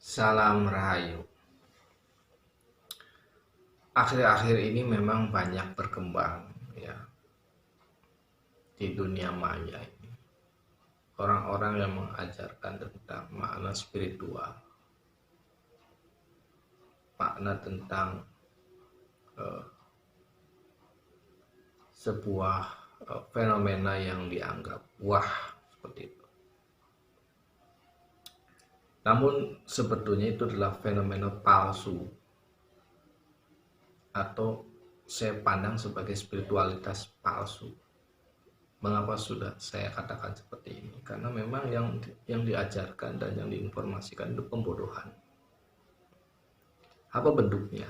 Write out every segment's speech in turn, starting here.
Salam Rahayu. Akhir-akhir ini memang banyak berkembang ya di dunia maya ini. Orang-orang yang mengajarkan tentang makna spiritual, makna tentang eh, sebuah fenomena yang dianggap wah seperti itu. Namun sebetulnya itu adalah fenomena palsu atau saya pandang sebagai spiritualitas palsu. Mengapa sudah saya katakan seperti ini? Karena memang yang diajarkan dan yang diinformasikan itu pembodohan. Apa bentuknya?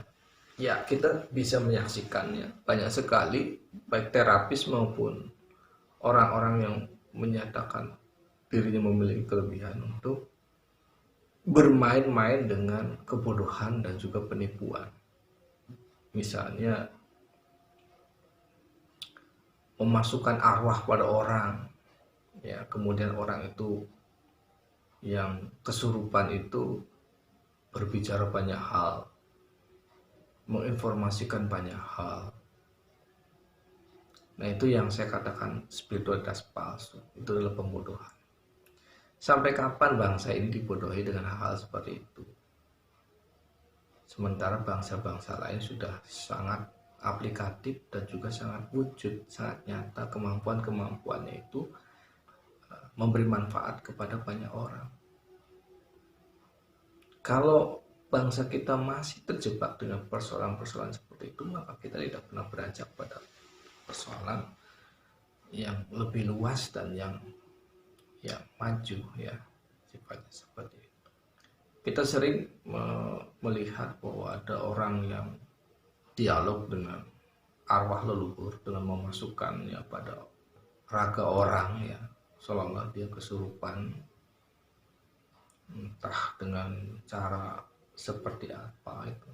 Ya, kita bisa menyaksikannya banyak sekali, baik terapis maupun orang-orang yang menyatakan dirinya memiliki kelebihan untuk bermain-main dengan kebodohan dan juga penipuan. Misalnya memasukkan arwah pada orang, ya, kemudian orang itu yang kesurupan itu berbicara banyak hal, menginformasikan banyak hal. Nah, itu yang saya katakan spiritualitas palsu. Itu adalah pembodohan. Sampai kapan bangsa ini dibodohi dengan hal-hal seperti itu? Sementara bangsa-bangsa lain sudah sangat aplikatif dan juga sangat wujud, sangat nyata kemampuan-kemampuannya itu memberi manfaat kepada banyak orang. Kalau bangsa kita masih terjebak dengan persoalan-persoalan seperti itu, maka kita tidak pernah beranjak pada persoalan yang lebih luas dan yang maju, ya, sifatnya seperti itu. Kita sering melihat bahwa ada orang yang dialog dengan arwah leluhur dengan memasukkannya pada raga orang, ya, seolah-olah dia kesurupan, entah dengan cara seperti apa itu,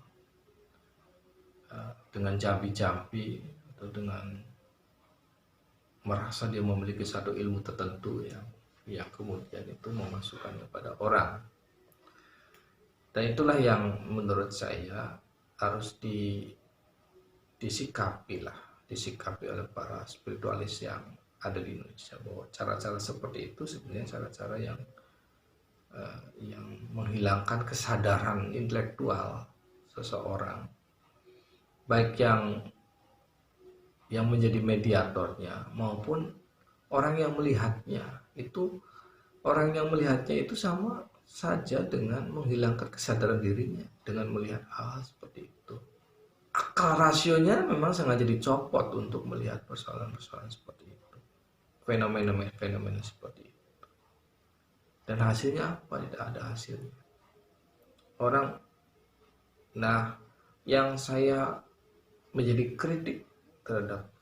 dengan jampi-jampi atau dengan merasa dia memiliki satu ilmu tertentu yang kemudian itu memasukkannya pada orang. Dan itulah yang menurut saya harus disikapi oleh para spiritualis yang ada di Indonesia, bahwa cara-cara seperti itu sebenarnya cara-cara yang menghilangkan kesadaran intelektual seseorang, baik yang menjadi mediatornya maupun orang yang melihatnya. Orang yang melihatnya itu sama saja dengan menghilangkan kesadaran dirinya dengan melihat hal seperti itu. Akal rasionya memang sengaja dicopot untuk melihat persoalan-persoalan seperti itu, fenomena-fenomena seperti itu. Dan hasilnya apa? Tidak ada hasilnya. Yang saya menjadi kritik terhadap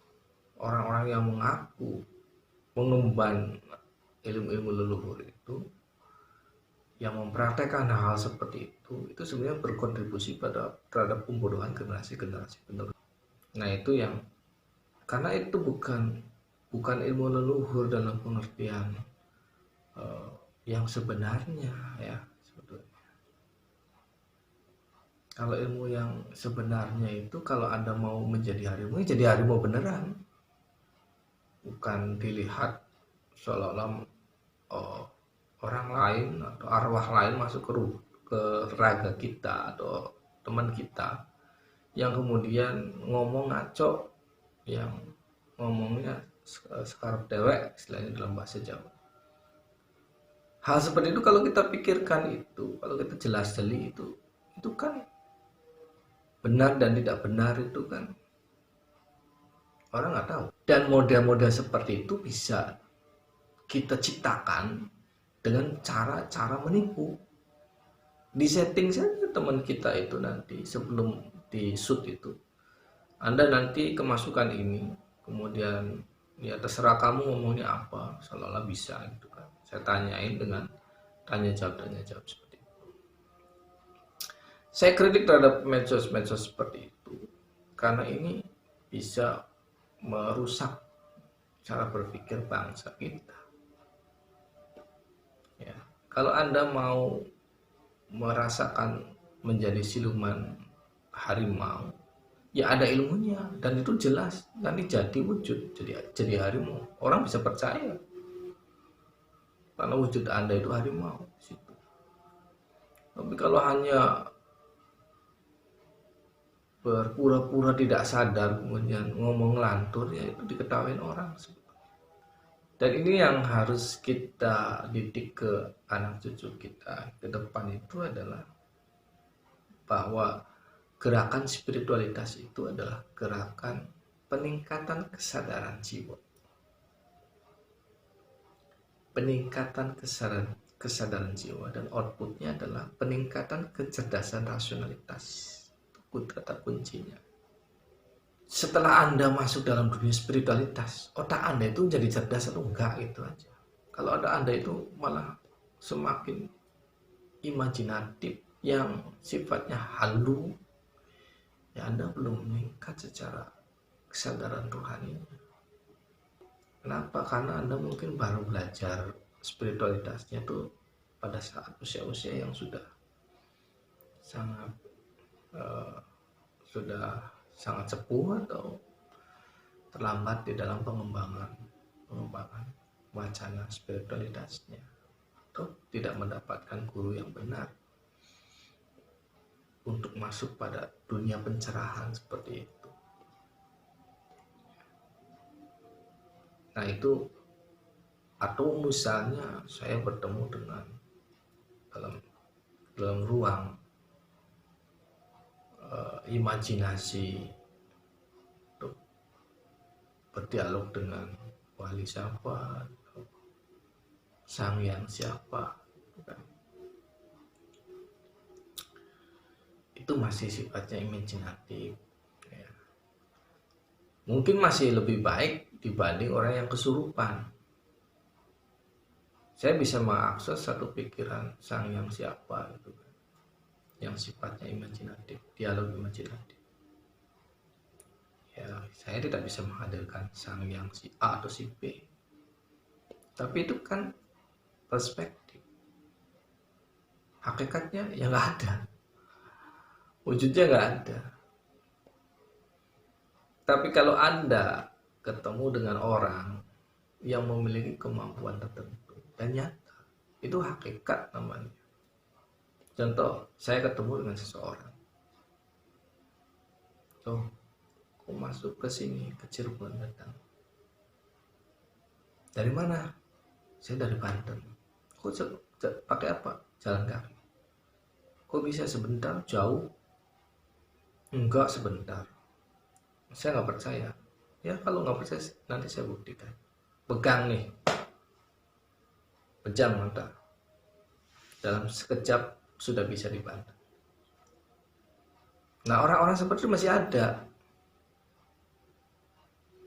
orang-orang yang mengaku mengemban ilmu-ilmu leluhur itu, yang mempraktekkan hal seperti itu sebenarnya berkontribusi terhadap pembodohan generasi-generasi penerus. Nah, itu karena itu bukan ilmu leluhur dalam pengertian yang sebenarnya, ya, sebetulnya. Kalau ilmu yang sebenarnya itu, kalau Anda mau menjadi harimau, jadi harimau beneran, bukan dilihat seolah-olah orang lain atau arwah lain masuk ke raga kita atau teman kita yang kemudian ngomong ngaco, yang ngomongnya sekarang dewek istilahnya dalam bahasa Jawa. Hal seperti itu kalau kita pikirkan itu, kalau kita jelas jeli itu kan benar dan tidak benar, itu kan orang nggak tahu. Dan model-model seperti itu bisa kita ciptakan dengan cara-cara menipu. Disetting saja teman kita itu nanti sebelum di shoot itu, Anda nanti kemasukan ini, kemudian ya terserah kamu ngomongnya apa, seolah-olah bisa gitu kan. Saya tanyain dengan tanya jawab seperti itu. Saya kritik terhadap medsos seperti itu karena ini bisa merusak cara berpikir bangsa kita. Ya, kalau Anda mau merasakan menjadi siluman harimau, ya ada ilmunya dan itu jelas nanti jadi wujud jadi harimau. Orang bisa percaya karena wujud Anda itu harimau di situ. Tapi kalau hanya berpura-pura tidak sadar kemudian ngomong lantur, ya itu diketahui orang. Dan ini yang harus kita didik ke anak cucu kita ke depan itu adalah bahwa gerakan spiritualitas itu adalah gerakan peningkatan kesadaran jiwa. Peningkatan kesadaran jiwa dan outputnya adalah peningkatan kecerdasan rasionalitas. Itu kata kuncinya. Setelah Anda masuk dalam dunia spiritualitas, otak Anda itu jadi cerdas atau enggak, itu aja. Kalau otak Anda itu malah semakin imajinatif yang sifatnya halu, ya Anda belum meningkat secara kesadaran rohani. Kenapa? Karena Anda mungkin baru belajar spiritualitasnya tuh pada saat usia-usia yang sudah sangat sepuh atau terlambat di dalam pengembangan wacana spiritualitasnya, atau tidak mendapatkan guru yang benar untuk masuk pada dunia pencerahan seperti itu. Nah itu, atau misalnya saya bertemu dengan dalam ruang imajinasi untuk berdialog dengan wali siapa, sang yang siapa, itu masih sifatnya imajinatif ya. Mungkin masih lebih baik dibanding orang yang kesurupan. Saya bisa mengakses satu pikiran sang yang siapa itu, yang sifatnya imajinatif, dialog imajinatif. Ya, saya tidak bisa menghadirkan sang yang si A atau si B. Tapi itu kan perspektif. Hakikatnya ya nggak ada. Wujudnya nggak ada. Tapi kalau Anda ketemu dengan orang yang memiliki kemampuan tertentu dan nyata, itu hakikat namanya. Contoh, saya ketemu dengan seseorang. Tuh, aku masuk ke sini, ke Cirebon datang. Dari mana? Saya dari Banten. Kok pakai apa? Jalan kaki. Kok bisa sebentar? Jauh? Enggak sebentar. Saya nggak percaya. Ya kalau nggak percaya nanti saya buktikan. Pegang nih, pejam mata. Dalam sekejap sudah bisa dibantu. Nah orang-orang seperti itu masih ada.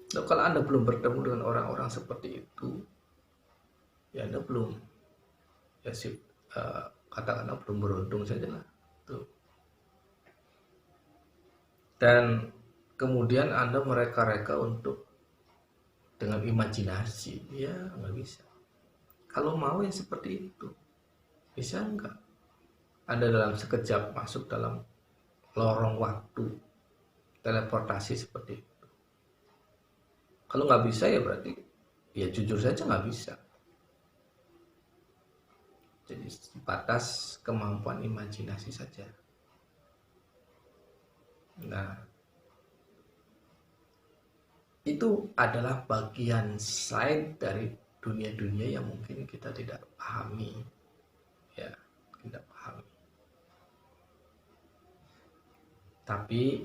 Nah, kalau Anda belum bertemu dengan orang-orang seperti itu, ya Anda belum, ya sih, katakanlah belum beruntung saja lah. Tuh. Dan kemudian Anda mereka-reka untuk dengan imajinasi, ya nggak bisa. Kalau mau ya seperti itu, bisa nggak? Anda dalam sekejap masuk dalam lorong waktu, teleportasi seperti itu. Kalau nggak bisa ya berarti, ya jujur saja nggak bisa. Jadi batas kemampuan imajinasi saja. Nah, itu adalah bagian side dari dunia-dunia yang mungkin kita tidak pahami, ya, tidak pahami. Tapi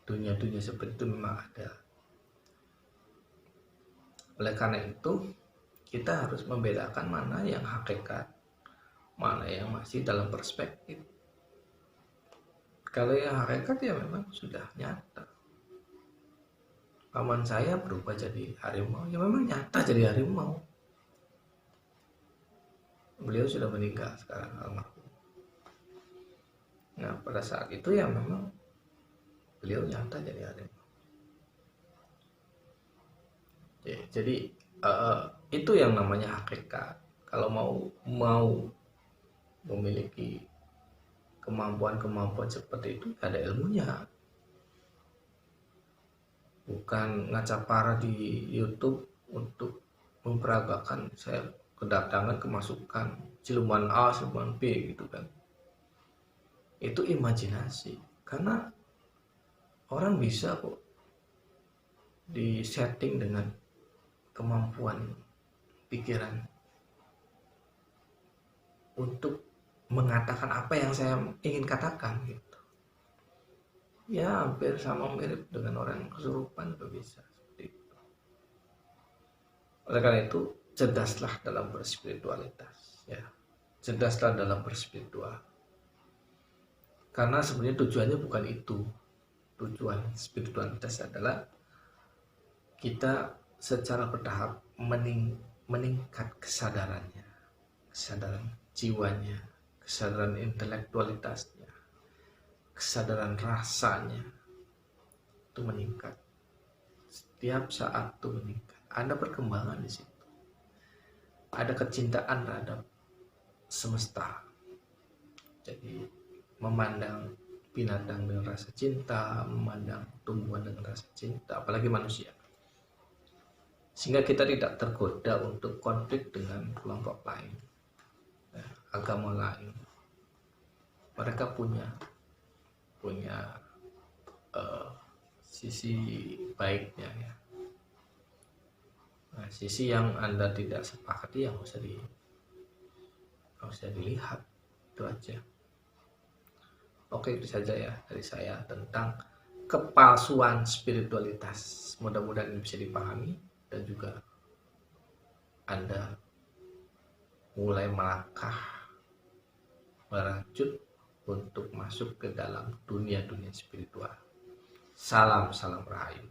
dunia-dunia seperti itu memang ada. Oleh karena itu, kita harus membedakan mana yang hakikat, mana yang masih dalam perspektif. Kalau yang hakikat ya memang sudah nyata. Paman saya berubah jadi harimau, ya memang nyata jadi harimau. Beliau sudah meninggal sekarang, almarhum. Nah pada saat itu ya memang beliau nyata jadi harimau. Jadi itu yang namanya hakikat. Kalau mau memiliki kemampuan-kemampuan seperti itu ada ilmunya. Bukan ngaca para di YouTube untuk memperagakan saya kedatangan kemasukan siluman A, siluman B gitu kan. Itu imajinasi. Karena orang bisa kok disetting dengan kemampuan pikiran untuk mengatakan apa yang saya ingin katakan gitu. Ya hampir sama mirip dengan orang yang kesurupan juga bisa seperti itu. Oleh karena itu cerdaslah dalam berspiritualitas ya. Cerdaslah dalam berspiritual. Karena sebenarnya tujuannya bukan itu. Tujuan spiritualitas adalah kita secara bertahap meningkat kesadarannya, kesadaran jiwanya, kesadaran intelektualitasnya, kesadaran rasanya itu meningkat. Setiap saat itu meningkat. Ada perkembangan di situ. Ada kecintaan terhadap semesta. Jadi memandang binatang dengan rasa cinta, memandang tumbuhan dengan rasa cinta, apalagi manusia. Sehingga kita tidak tergoda untuk konflik dengan kelompok lain, agama lain. Mereka punya sisi baiknya ya. Nah, sisi yang Anda tidak sepakati yang usah dilihat, itu aja. Oke, itu saja ya dari saya tentang kepalsuan spiritualitas. Mudah-mudahan ini bisa dipahami dan juga Anda mulai melangkah merajut untuk masuk ke dalam dunia-dunia spiritual. Salam rahayu.